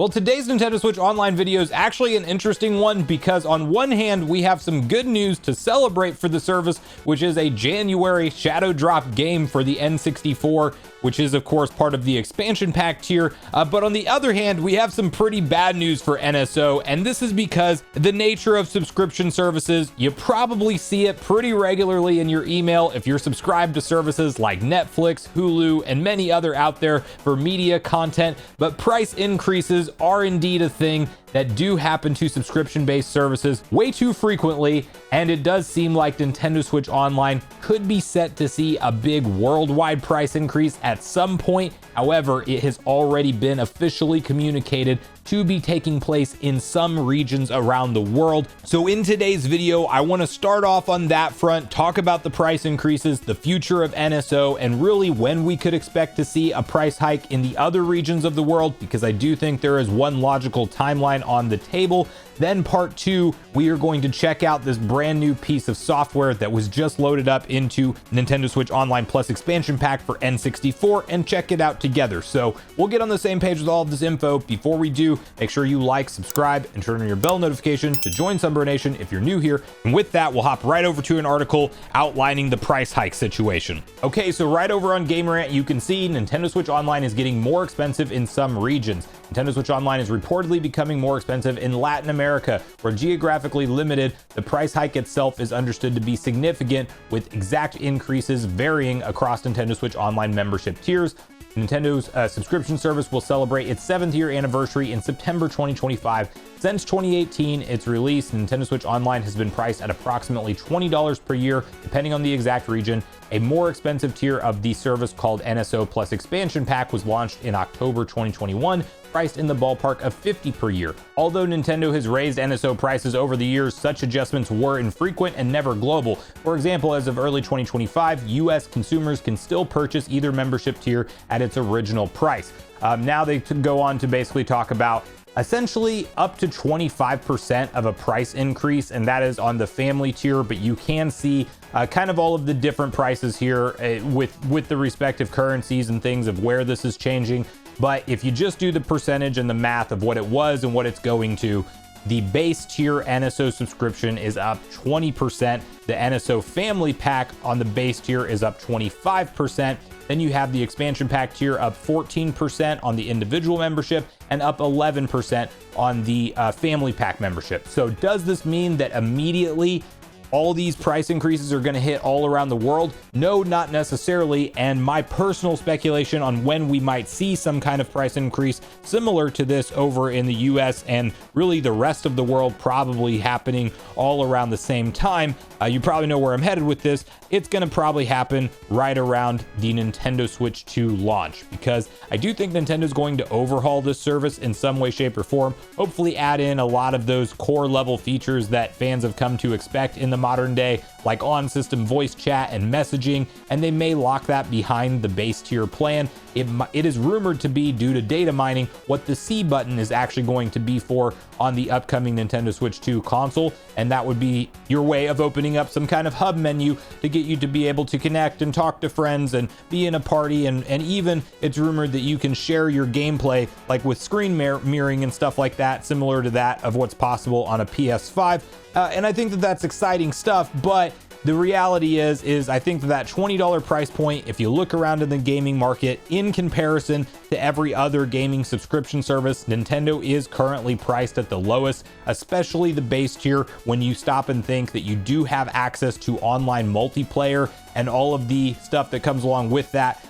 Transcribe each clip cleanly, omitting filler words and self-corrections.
Well, today's Nintendo Switch Online video is actually an interesting one because on one hand, we have some good news to celebrate for the service, which is a January Shadow Drop game for the N64, which is of course part of the expansion pack tier. But on the other hand, we have some pretty bad news for NSO, and this is because the nature of subscription services, you probably see it pretty regularly in your email if you're subscribed to services like Netflix, Hulu, and many other out there for media content. But price increases are indeed a thing that do happen to subscription-based services way too frequently, and it does seem like Nintendo Switch Online could be set to see a big worldwide price increase at some point. However, it has already been officially communicated to be taking place in some regions around the world. So in today's video, I want to start off on that front, talk about the price increases, the future of NSO, and really when we could expect to see a price hike in the other regions of the world, because I do think there is one logical timeline on the table. Then part two, we are going to check out this brand new piece of software that was just loaded up into Nintendo Switch Online Plus expansion pack for N64 and check it out together. So we'll get on the same page with all of this info. Before we do, make sure you like, subscribe, and turn on your bell notification to join Sunbro Nation if you're new here. And with that, we'll hop right over to an article outlining the price hike situation. Okay, so right over on GamerAnt, you can see Nintendo Switch Online is getting more expensive in some regions. Nintendo Switch Online is reportedly becoming more expensive in Latin America, where geographically limited, the price hike itself is understood to be significant, with exact increases varying across Nintendo Switch Online membership tiers. Nintendo's subscription service will celebrate its 7th year anniversary in September 2025. Since 2018, its release, Nintendo Switch Online has been priced at approximately $20 per year, depending on the exact region. A more expensive tier of the service called NSO Plus Expansion Pack was launched in October 2021, priced in the ballpark of $50 per year. Although Nintendo has raised NSO prices over the years, such adjustments were infrequent and never global. For example, as of early 2025, US consumers can still purchase either membership tier at its original price. Now they go on to basically talk about essentially up to 25% of a price increase, and that is on the family tier, but you can see kind of all of the different prices here with the respective currencies and things of where this is changing. But if you just do the percentage and the math of what it was and what it's going to, the base tier NSO subscription is up 20%. The NSO family pack on the base tier is up 25%. Then you have the expansion pack tier up 14% on the individual membership and up 11% on the family pack membership. So does this mean that immediately all these price increases are going to hit all around the world? No, not necessarily. And my personal speculation on when we might see some kind of price increase similar to this over in the US and really the rest of the world, probably happening all around the same time. You probably know where I'm headed with this. It's going to probably happen right around the Nintendo Switch 2 launch, because I do think Nintendo's going to overhaul this service in some way, shape, or form. Hopefully add in a lot of those core level features that fans have come to expect in the modern day, like on-system voice chat and messaging, and they may lock that behind the base tier plan. It is rumored to be, due to data mining, what the C button is actually going to be for on the upcoming Nintendo Switch 2 console, and that would be your way of opening up some kind of hub menu to get you to be able to connect and talk to friends and be in a party, and even it's rumored that you can share your gameplay like with screen mirroring and stuff like that, similar to that of what's possible on a PS5. And I think that that's exciting stuff, but the reality is I think that $20 price point, if you look around in the gaming market in comparison to every other gaming subscription service, Nintendo is currently priced at the lowest, especially the base tier, when you stop and think that you do have access to online multiplayer and all of the stuff that comes along with that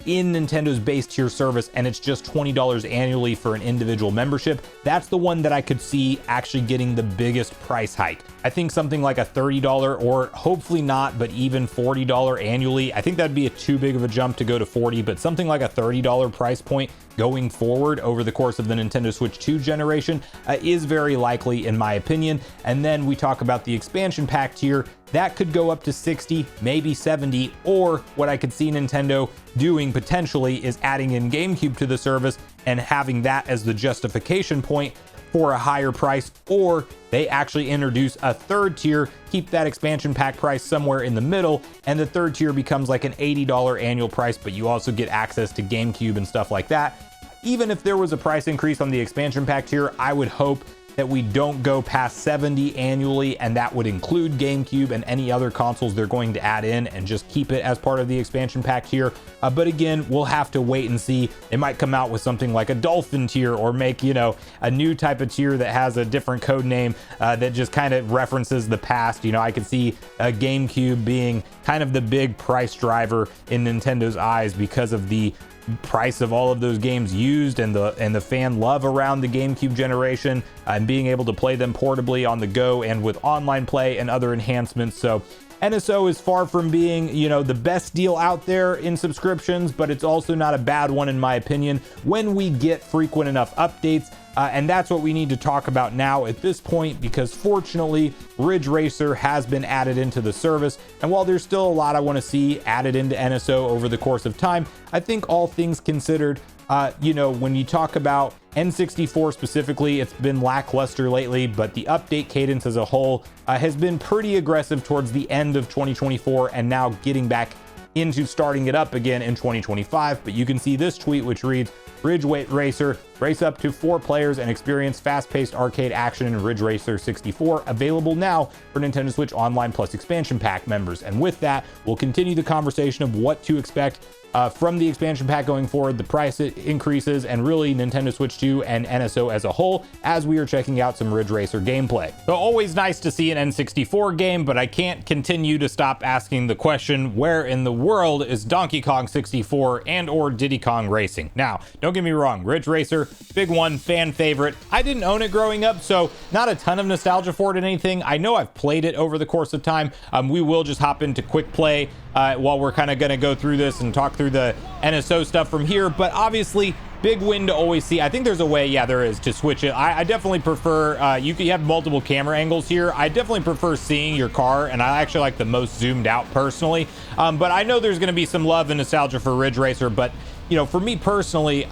in Nintendo's base tier service, and it's just $20 annually for an individual membership. That's the one that I could see actually getting the biggest price hike. I think something like a $30, or hopefully not, but even $40 annually. I think that'd be too big of a jump to go to 40, but something like a $30 price point going forward over the course of the Nintendo Switch 2 generation is very likely, in my opinion. And then we talk about the expansion pack tier. That could go up to 60, maybe 70, or what I could see Nintendo doing potentially is adding in GameCube to the service and having that as the justification point for a higher price, or they actually introduce a third tier, keep that expansion pack price somewhere in the middle, and the third tier becomes like an $80 annual price, but you also get access to GameCube and stuff like that. even if there was a price increase on the expansion pack tier, I would hope that we don't go past 70 annually, and that would include GameCube and any other consoles they're going to add in, and just keep it as part of the expansion pack tier. But again, we'll have to wait and see. They might come out with something like a Dolphin tier, or make, you know, a new type of tier that has a different code name that just kind of references the past. You know, I could see GameCube being kind of the big price driver in Nintendo's eyes because of the price of all of those games used, and the fan love around the GameCube generation, and being able to play them portably on the go and with online play and other enhancements. So NSO is far from being, you know, the best deal out there in subscriptions, but it's also not a bad one in my opinion when we get frequent enough updates. And that's what we need to talk about now at this point, because fortunately Ridge Racer has been added into the service, and while there's still a lot I want to see added into NSO over the course of time, I think all things considered, you know, when you talk about N64 specifically, it's been lackluster lately, but the update cadence as a whole has been pretty aggressive towards the end of 2024, and now getting back into starting it up again in 2025. But you can see this tweet, which reads, Ridge Racer, race up to 4 players and experience fast-paced arcade action in Ridge Racer 64, available now for Nintendo Switch Online Plus expansion pack members. And with that, we'll continue the conversation of what to expect from the expansion pack going forward, the price increases, and really Nintendo Switch 2 and NSO as a whole, as we are checking out some Ridge Racer gameplay. So always nice to see an N64 game, but I can't continue to stop asking the question, where in the world is Donkey Kong 64 and or Diddy Kong Racing? Now, don't get me wrong, Ridge Racer, big one, fan favorite. I didn't own it growing up, so not a ton of nostalgia for it and anything. I know I've played it over the course of time. We will just hop into quick play while we're kind of going to go through this and talk through the NSO stuff from here. But obviously, big win to always see. I think there's a way, yeah, there is, to switch it. I definitely prefer, you have multiple camera angles here. I definitely prefer seeing your car, and I actually like the most zoomed out personally. But I know there's going to be some love and nostalgia for Ridge Racer, but you know, for me personally,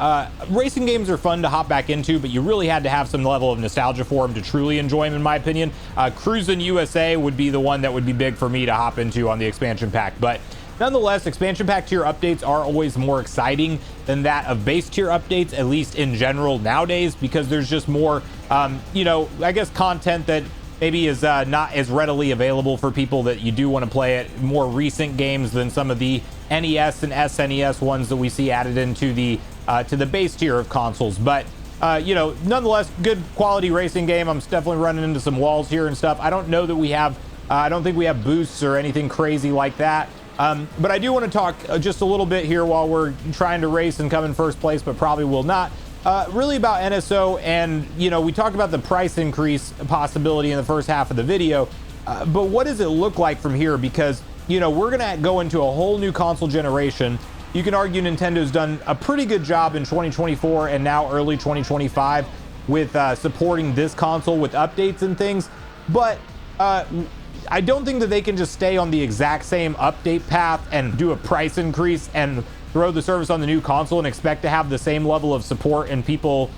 racing games are fun to hop back into, but you really had to have some level of nostalgia for them to truly enjoy them, in my opinion. Cruisin' USA would be the one that would be big for me to hop into on the expansion pack. But nonetheless, expansion pack tier updates are always more exciting than that of base tier updates, at least in general nowadays, because there's just more, you know, I guess content that maybe is not as readily available for people that you do want to play it. More recent games than some of the NES and SNES ones that we see added into the to the base tier of consoles. But you know, nonetheless, good quality racing game. I'm definitely running into some walls here and stuff. I don't know that we have, I don't think we have boosts or anything crazy like that. But I do want to talk just a little bit here while we're trying to race and come in first place, but probably will not. Really about NSO, and you know, we talked about the price increase possibility in the first half of the video, but what does it look like from here? Because you know, we're gonna go into a whole new console generation. You can argue Nintendo's done a pretty good job in 2024 and now early 2025 with supporting this console with updates and things, but I don't think that they can just stay on the exact same update path and do a price increase and throw the service on the new console and expect to have the same level of support and people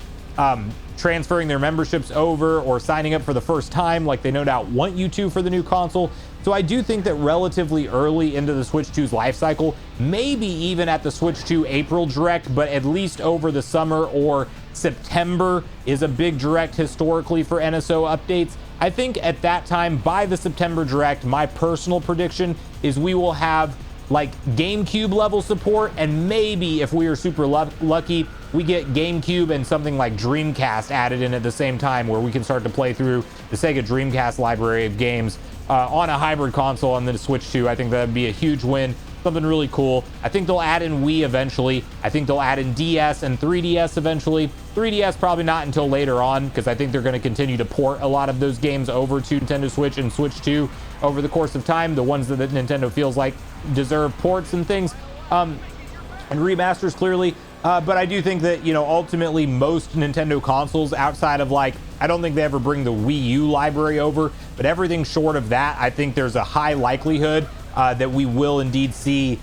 transferring their memberships over or signing up for the first time like they no doubt want you to for the new console. So I do think that relatively early into the Switch 2's life cycle, maybe even at the Switch 2 April Direct, but at least over the summer or September is a big direct historically for NSO updates. I think at that time, by the September Direct, my personal prediction is we will have like GameCube level support, and maybe if we are super lucky, we get GameCube and something like Dreamcast added in at the same time, where we can start to play through the Sega Dreamcast library of games on a hybrid console on the Switch 2. I think that'd be a huge win, something really cool. I think they'll add in Wii eventually. I think they'll add in DS and 3DS eventually. 3DS probably not until later on, because I think they're going to continue to port a lot of those games over to Nintendo Switch and Switch 2 over the course of time, the ones that Nintendo feels like deserve ports and things, and remasters clearly. But I do think that, you know, ultimately most Nintendo consoles outside of like, I don't think they ever bring the Wii U library over, but everything short of that, I think there's a high likelihood that we will indeed see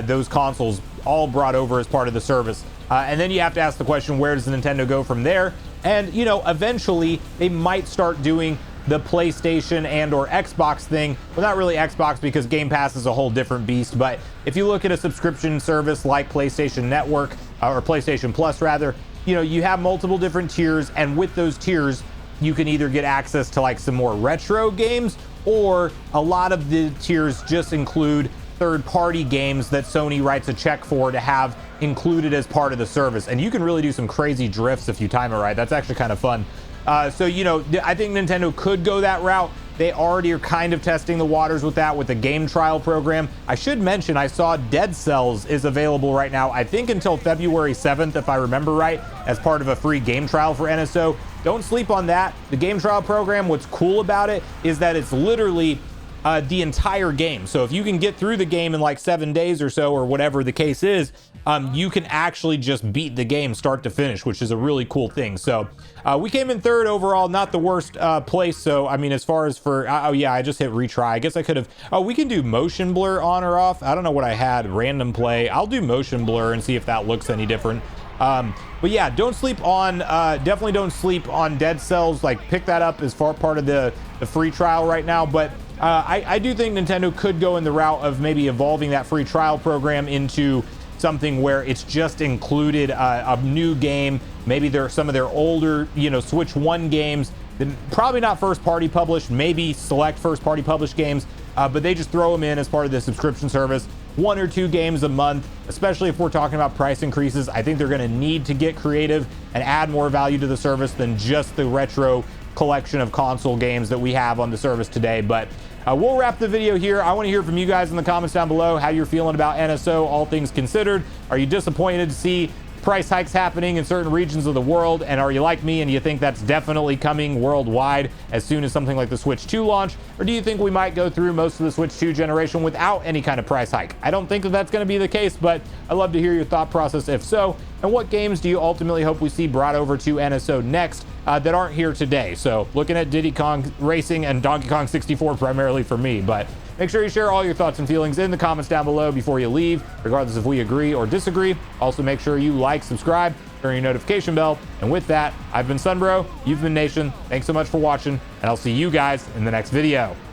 those consoles all brought over as part of the service. And then you have to ask the question, where does Nintendo go from there? And, you know, eventually they might start doing the PlayStation and or Xbox thing. Well, not really Xbox, because Game Pass is a whole different beast. But if you look at a subscription service like PlayStation Network or PlayStation Plus rather, you know, you have multiple different tiers, and with those tiers, you can either get access to like some more retro games, or a lot of the tiers just include third-party games that Sony writes a check for to have included as part of the service. And you can really do some crazy drifts if you time it right. That's actually kind of fun. So, you know, I think Nintendo could go that route. They already are kind of testing the waters with that with the game trial program. I should mention, I saw Dead Cells is available right now, I think until February 7th, if I remember right, as part of a free game trial for NSO. Don't sleep on that. The game trial program, what's cool about it is that it's literally the entire game. So if you can get through the game in like 7 days or so, or whatever the case is, you can actually just beat the game start to finish, which is a really cool thing. So we came in third overall, not the worst place. So I mean, as far as for oh yeah, I just hit retry. I guess I could have. Oh, we can do motion blur on or off. I don't know what I had. Random play. I'll do motion blur and see if that looks any different. But yeah, don't sleep on, definitely don't sleep on Dead Cells. Like, pick that up as part of the free trial right now. But I do think Nintendo could go in the route of maybe evolving that free trial program into something where it's just included a new game. Maybe there are some of their older, you know, Switch 1 games, probably not first party published, maybe select first party published games, but they just throw them in as part of the subscription service. 1 or 2 games a month, especially if we're talking about price increases. I think they're going to need to get creative and add more value to the service than just the retro collection of console games that we have on the service today. But we'll wrap the video here. I want to hear from you guys in the comments down below how you're feeling about NSO, all things considered. Are you disappointed to see price hikes happening in certain regions of the world? And are you like me and you think that's definitely coming worldwide as soon as something like the Switch 2 launch? Or do you think we might go through most of the Switch 2 generation without any kind of price hike? I don't think that that's going to be the case, but I'd love to hear your thought process if so. And what games do you ultimately hope we see brought over to NSO next that aren't here today? So looking at Diddy Kong Racing and Donkey Kong 64 primarily for me, but make sure you share all your thoughts and feelings in the comments down below before you leave, regardless if we agree or disagree. Also, make sure you like, subscribe, turn your notification bell. And with that, I've been Sunbro, you've been Nation. Thanks so much for watching, and I'll see you guys in the next video.